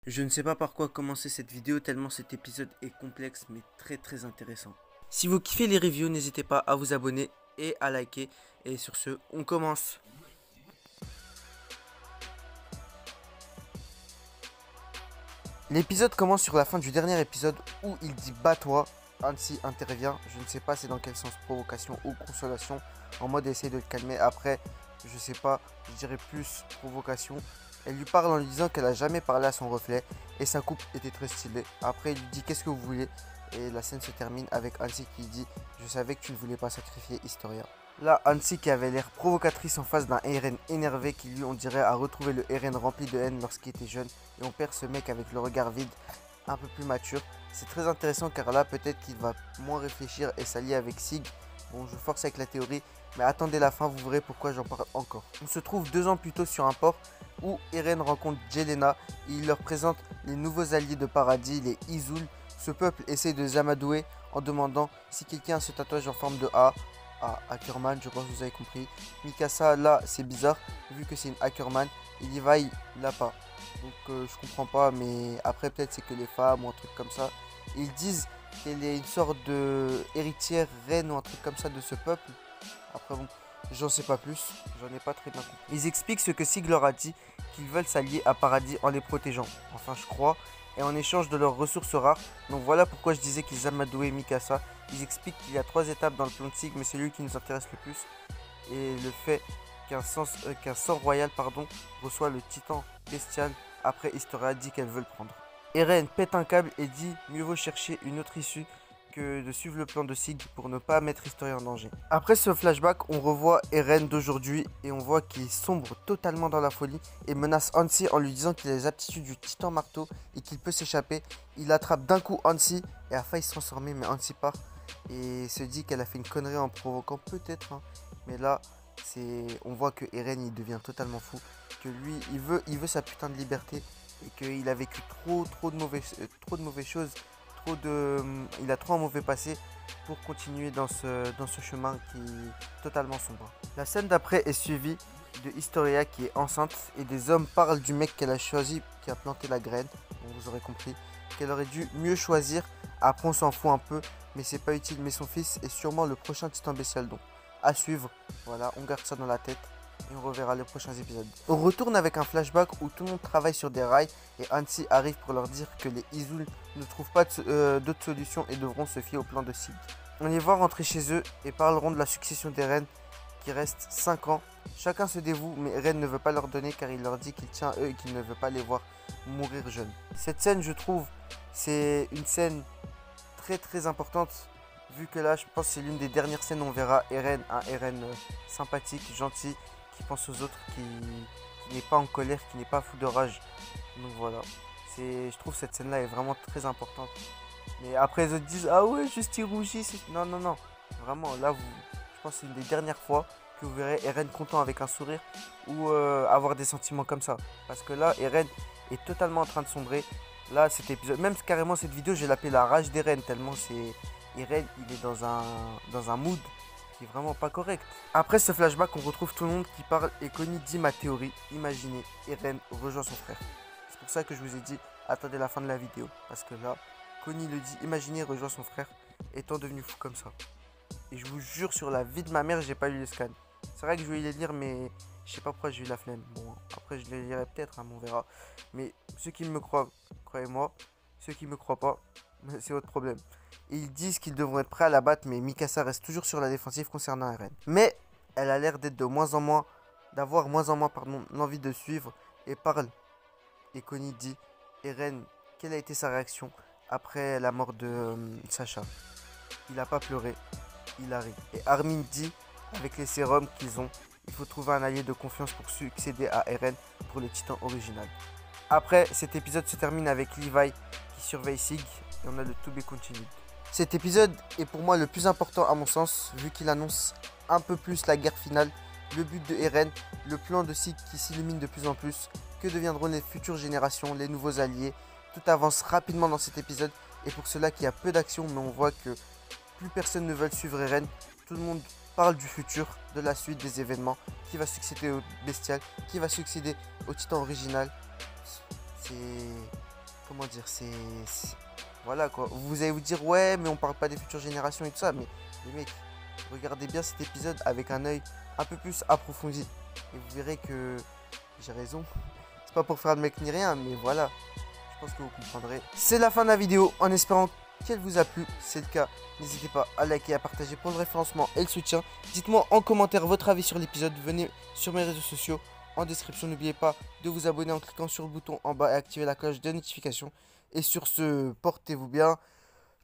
Je ne sais pas par quoi commencer cette vidéo tellement cet épisode est complexe mais très intéressant. Si vous kiffez les reviews, n'hésitez pas à vous abonner et à liker. Et sur ce, on commence. L'épisode commence sur la fin du dernier épisode où il dit bats-toi. Hansi intervient, je ne sais pas c'est dans quel sens, provocation ou consolation, en mode essayer de le calmer. Après, je sais pas, je dirais plus provocation. Elle lui parle en lui disant qu'elle a jamais parlé à son reflet et sa coupe était très stylée. Après, il lui dit qu'est-ce que vous voulez et la scène se termine avec Hansi qui dit je savais que tu ne voulais pas sacrifier Historia. Là, Hansi qui avait l'air provocatrice en face d'un Eren énervé qui lui on dirait a retrouvé le Eren rempli de haine lorsqu'il était jeune et on perd ce mec avec le regard vide un peu plus mature. C'est très intéressant car là peut-être qu'il va moins réfléchir et s'allier avec Sig. Bon, je force avec la théorie, mais attendez la fin, vous verrez pourquoi j'en parle encore. On se trouve 2 ans plus tôt sur un port où Eren rencontre Jelena et il leur présente les nouveaux alliés de paradis, les Izul. Ce peuple essaie de les amadouer en demandant si quelqu'un a ce tatouage en forme de A. Ah, Ackerman, je pense que vous avez compris. Mikasa, là, c'est bizarre, vu que c'est une Ackerman. Et Levi, il l'a pas. Donc, je comprends pas, mais après, peut-être c'est que les femmes ou un truc comme ça. Ils disent qu'elle est une sorte de héritière, reine ou un truc comme ça de ce peuple. Après, bon, j'en sais pas plus. J'en ai pas très bien compris. Ils expliquent ce que Sig leur a dit, qu'ils veulent s'allier à Paradis en les protégeant. Enfin, je crois. Et en échange de leurs ressources rares. Donc voilà pourquoi je disais qu'ils amadouaient Mikasa. Ils expliquent qu'il y a 3 étapes dans le plan de Sig, mais c'est lui qui nous intéresse le plus. Et le fait qu'un sang royal reçoit le titan bestial après Historia dit qu'elle veut le prendre. Eren pète un câble et dit mieux vaut chercher une autre issue que de suivre le plan de Sig pour ne pas mettre Historia en danger. Après ce flashback, on revoit Eren d'aujourd'hui et on voit qu'il sombre totalement dans la folie et menace Hansi en lui disant qu'il a les aptitudes du titan marteau et qu'il peut s'échapper. Il attrape d'un coup Hansi et a failli se transformer, mais Hansi part et se dit qu'elle a fait une connerie en provoquant peut-être, hein. Mais là, on voit que Eren il devient totalement fou, que lui il veut sa putain de liberté et qu'il a vécu trop de mauvaises choses, il a trop un mauvais passé pour continuer dans ce chemin qui est totalement sombre. La scène d'après est suivie de Historia qui est enceinte et des hommes parlent du mec qu'elle a choisi, qui a planté la graine, donc vous aurez compris, qu'elle aurait dû mieux choisir. Après on s'en fout un peu, mais c'est pas utile, mais son fils est sûrement le prochain titan bestial, donc à suivre. Voilà, on garde ça dans la tête et on reverra les prochains épisodes. On retourne avec un flashback où tout le monde travaille sur des rails et Hansi arrive pour leur dire que les Izul ne trouvent pas d'autre solution et devront se fier au plan de Sig. On les voit rentrer chez eux et parleront de la succession d'Eren qui reste 5 ans. Chacun se dévoue mais Eren ne veut pas leur donner car il leur dit qu'il tient à eux et qu'il ne veut pas les voir mourir jeunes. Cette scène, je trouve, c'est une scène très importante. Vu que là, je pense que c'est l'une des dernières scènes où on verra Eren, un Eren sympathique, gentil, qui pense aux autres, qui n'est pas en colère, qui n'est pas fou de rage. Donc voilà, je trouve cette scène-là est vraiment très importante. Mais après, les autres disent ah ouais, juste il rougit. Non. Vraiment, là, je pense que c'est une des dernières fois que vous verrez Eren content avec un sourire ou avoir des sentiments comme ça. Parce que là, Eren est totalement en train de sombrer. Là, cet épisode, même carrément cette vidéo, je vais l'appeler la rage d'Eren, tellement c'est. Eren, il est dans un mood qui est vraiment pas correct. Après ce flashback, on retrouve tout le monde qui parle et Connie dit ma théorie. Imaginez, Eren rejoint son frère. C'est pour ça que je vous ai dit, attendez la fin de la vidéo. Parce que là, Connie le dit, imaginez, rejoint son frère, étant devenu fou comme ça. Et je vous jure sur la vie de ma mère, j'ai pas lu le scan. C'est vrai que je voulais les lire, mais je sais pas pourquoi j'ai eu la flemme. Bon, après je les lirai peut-être, hein, on verra. Mais ceux qui me croient, croyez-moi. Ceux qui me croient pas, c'est votre problème. Et ils disent qu'ils devront être prêts à la battre, mais Mikasa reste toujours sur la défensive concernant Eren. Mais elle a l'air d'être d'avoir moins en moins l'envie de suivre et parle. Et Connie dit, Eren, quelle a été sa réaction après la mort de Sacha? Il n'a pas pleuré, il a ri. Et Armin dit, avec les sérums qu'ils ont, il faut trouver un allié de confiance pour succéder à Eren pour le titan original. Après, cet épisode se termine avec Levi qui surveille Sig et on a le To Be Continued. Cet épisode est pour moi le plus important à mon sens, vu qu'il annonce un peu plus la guerre finale, le but de Eren, le plan de Sig qui s'illumine de plus en plus, que deviendront les futures générations, les nouveaux alliés. Tout avance rapidement dans cet épisode et pour cela qu'il y a peu d'action, mais on voit que plus personne ne veut suivre Eren, tout le monde parle du futur, de la suite des événements, qui va succéder au bestial, qui va succéder au titan original. comment dire, voilà quoi. Vous allez vous dire, ouais, mais on parle pas des futures générations et tout ça. Mais les mecs, regardez bien cet épisode avec un œil un peu plus approfondi. Et vous verrez que j'ai raison. C'est pas pour faire le mec ni rien, mais voilà. Je pense que vous comprendrez. C'est la fin de la vidéo, en espérant qu'elle vous a plu. Si c'est le cas, n'hésitez pas à liker, à partager pour le référencement et le soutien. Dites-moi en commentaire votre avis sur l'épisode. Venez sur mes réseaux sociaux. En description, n'oubliez pas de vous abonner en cliquant sur le bouton en bas et activer la cloche de notification. Et sur ce, portez-vous bien.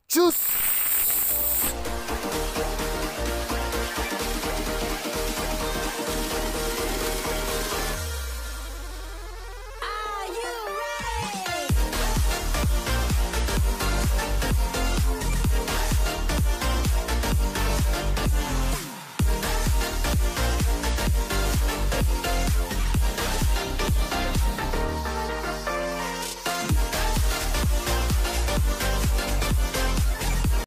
Tchuss!